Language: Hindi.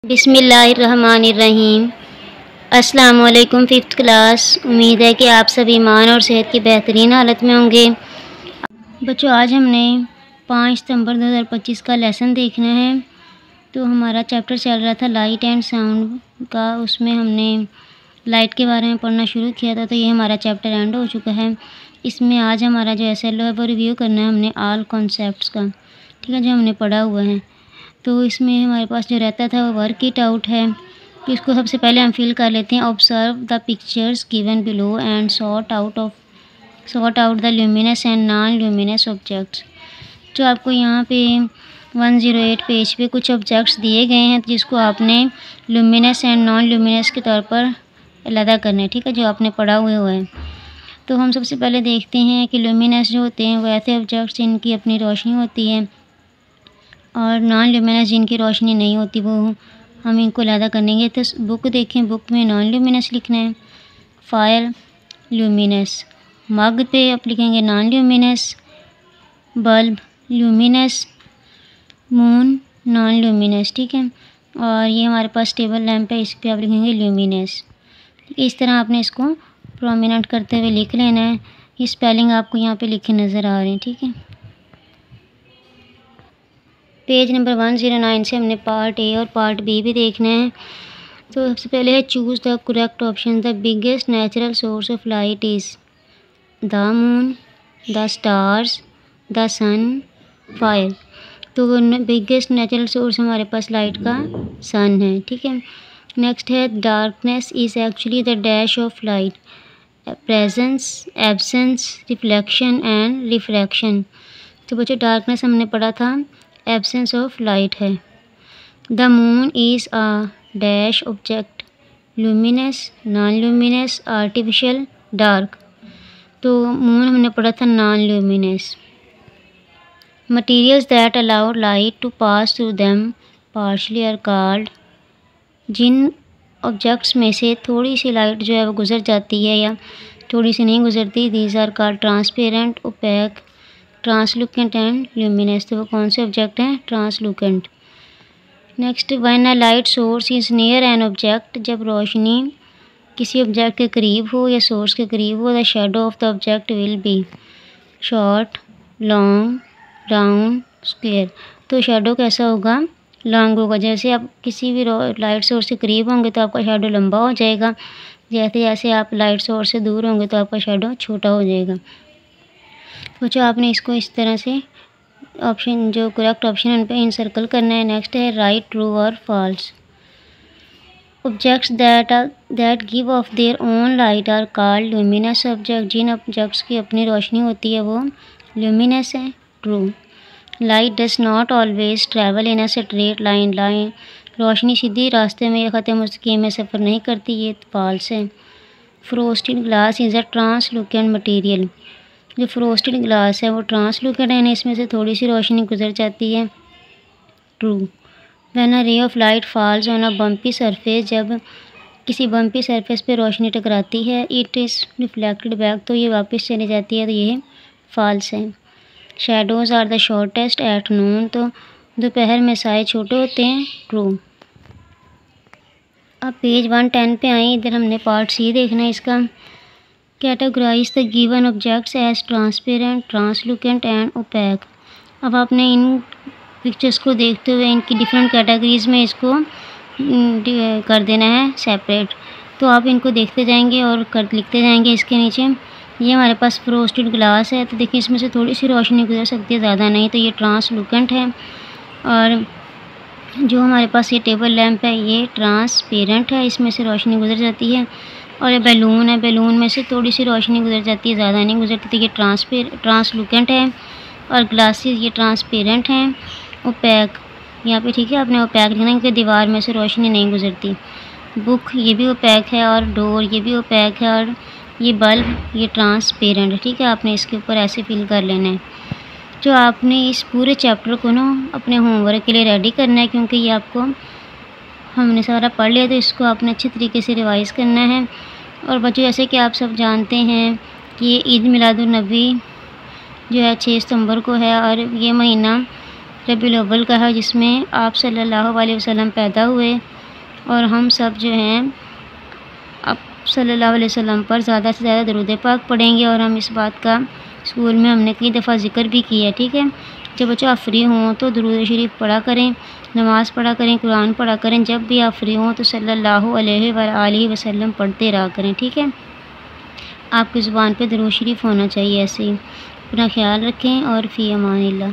बिस्मिल्लाहिर्रहमानिर्रहीम। अस्सलाम वालेकुम फ़िफ्थ क्लास। उम्मीद है कि आप सब ईमान और सेहत की बेहतरीन हालत में होंगे। बच्चों, आज हमने 5 सितंबर 2025 का लेसन देखना है। तो हमारा चैप्टर चल रहा था लाइट एंड साउंड का। उसमें हमने लाइट के बारे में पढ़ना शुरू किया था, तो ये हमारा चैप्टर एंड हो चुका है। इसमें आज हमारा जो SLO है वो रिव्यू करना है हमने ऑल कॉन्सेप्ट्स का, ठीक है, जो हमने पढ़ा हुआ है। तो इसमें हमारे पास जो रहता था वो वर्क इट आउट है। तो इसको सबसे पहले हम फिल कर लेते हैं। Observe the pictures given below and sort out the luminous and non luminous objects. जो आपको यहाँ पे 108 पेज पे कुछ ऑब्जेक्ट्स दिए गए हैं, जिसको आपने ल्यूमिनस एंड नॉन ल्यूमिनस के तौर पर अलग करना है, ठीक है, जो आपने पढ़ा हुआ है। तो हम सबसे पहले देखते हैं कि ल्यूमिनस जो होते हैं वो ऐसे ऑब्जेक्ट्स जिनकी अपनी रोशनी होती है, और नॉन ल्यूमिनस जिनकी रोशनी नहीं होती, वो हम इनको अलग करेंगे। तो बुक देखें, बुक में नॉन ल्यूमिनस लिखना है, फायर ल्यूमिनस, मग पे आप लिखेंगे non luminous, bulb luminous, moon non luminous, ठीक है। और ये हमारे पास टेबल लैंप है, इस पर आप लिखेंगे ल्यूमिनस। इस तरह आपने इसको प्रोमिनेंट करते हुए लिख लेना है। ये स्पेलिंग आपको यहाँ पे लिखे नज़र आ रहे हैं, ठीक है। पेज नंबर 109 से हमने पार्ट ए और पार्ट बी भी देखना है। तो सबसे पहले है choose the correct option. The biggest natural source of light is the moon, the stars, the sun, fire. तो बिगेस्ट नेचुरल सोर्स हमारे पास लाइट का सन है, ठीक है। नेक्स्ट है darkness is actually the dash of light, presence, absence, reflection and refraction. तो बच्चों, डार्कनेस हमने पढ़ा था एब्सेंस ऑफ लाइट है। The moon is a dash object, luminous, non luminous, artificial, dark. तो मून हमने पढ़ा था non luminous. Materials that allow light to pass through them partially are called. जिन ऑब्जेक्ट्स में से थोड़ी सी लाइट जो है वो गुजर जाती है या थोड़ी सी नहीं गुजरती, these are called transparent, opaque, translucent and luminous. तो वो कौन से ऑब्जेक्ट हैं? Translucent. Next, when a light source is near an object, जब रोशनी किसी ऑब्जेक्ट के करीब हो या सोर्स के करीब हो, the shadow of the object will be short, long, round, square. तो शेडो कैसा होगा? लॉन्ग होगा। जैसे आप किसी भी लाइट सोर्स के करीब होंगे तो आपका शेडो लंबा हो जाएगा, जैसे जैसे आप लाइट सोर्स से दूर होंगे तो आपका शेडो छोटा हो जाएगा। तो आपने इसको इस तरह से ऑप्शन, जो करेक्ट ऑप्शन है उन पर इंसर्कल करना है। नेक्स्ट है राइट, ट्रू और false. Objects that give off their own light are called luminous object. जिन ऑब्जेक्ट्स की अपनी रोशनी होती है वो ल्यूमिनस है, true. Light does not always travel in a straight line, रोशनी सीधी रास्ते में या ख़त्म मुस्तकीम में सफ़र नहीं करती, ये फॉल्स है। Frosted glass is a translucent material. जो फ्रोस्टेड ग्लास है वो ट्रांसलूकेंट है, इसमें से थोड़ी सी रोशनी गुजर जाती है, true. When a ray of light falls on a bumpy surface, जब किसी बम्पी सरफेस पे रोशनी टकराती है, इट इज़ रिफ्लेक्टेड बैक, तो ये वापस चली जाती है, तो ये फॉल्स है। Shadows are the shortest at noon, तो दोपहर में साए छोटे होते हैं, ट्रू। अब पेज 110 पे आए, इधर हमने पार्ट सी देखना है इसका। Categorize the given objects as transparent, translucent and opaque. अब आपने इन पिक्चर्स को देखते हुए इनकी डिफरेंट कैटेगरीज में इसको कर देना है सेपरेट। तो आप इनको देखते जाएंगे और लिखते जाएंगे इसके नीचे। ये हमारे पास फ्रोस्टेड ग्लास है, तो देखिए इसमें से थोड़ी सी रोशनी गुजर सकती है, ज़्यादा नहीं, तो ये ट्रांसलूकेंट है। और जो हमारे पास ये टेबल लैंप है ये ट्रांसपेरेंट है, इसमें से रोशनी गुजर जाती है। और ये बैलून है, बैलून में से थोड़ी सी रोशनी गुजर जाती है, ज़्यादा नहीं गुजरती, तो ये ट्रांसलूकेंट है। और ग्लासेस ये ट्रांसपेरेंट हैं। ओपेक यहाँ पे, ठीक है, आपने ओपेक लिखना है क्योंकि दीवार में से रोशनी नहीं गुजरती। बुक ये भी ओपेक है, और डोर ये भी ओपेक है, और ये बल्ब ये ट्रांसपेरेंट है, ठीक है। आपने इसके ऊपर ऐसे फिल कर लेना है। जो आपने इस पूरे चैप्टर को ना अपने होमवर्क के लिए रेडी करना है, क्योंकि ये आपको हमने सारा पढ़ लिया, तो इसको आपने अच्छे तरीके से रिवाइज़ करना है। और बच्चों, जैसे कि आप सब जानते हैं कि ये ईद मिलादुन्नबी जो है 6 सितंबर को है, और ये महीना रबीउल अव्वल का है, जिसमें आप सल्लल्लाहु अलैहि वसल्लम पैदा हुए और हम सब जो हैं आप सल्लल्लाहु अलैहि वसल्लम पर ज़्यादा से ज़्यादा दरूद पाक पढ़ेंगे। और हम इस बात का स्कूल में हमने कई दफ़ा ज़िक्र भी किया, ठीक है। जब बच्चों आप फ्री हों तो दरूद शरीफ पढ़ा करें, नमाज़ पढ़ा करें, कुरान पढ़ा करें। जब भी आप फ्री हों तो सल्लल्लाहु अलैहि वसल्लम पढ़ते रहा करें, ठीक है। आपकी ज़ुबान पे दरूद शरीफ होना चाहिए ऐसे ही। अपना ख्याल रखें और फ़ी अमानिल्लाह।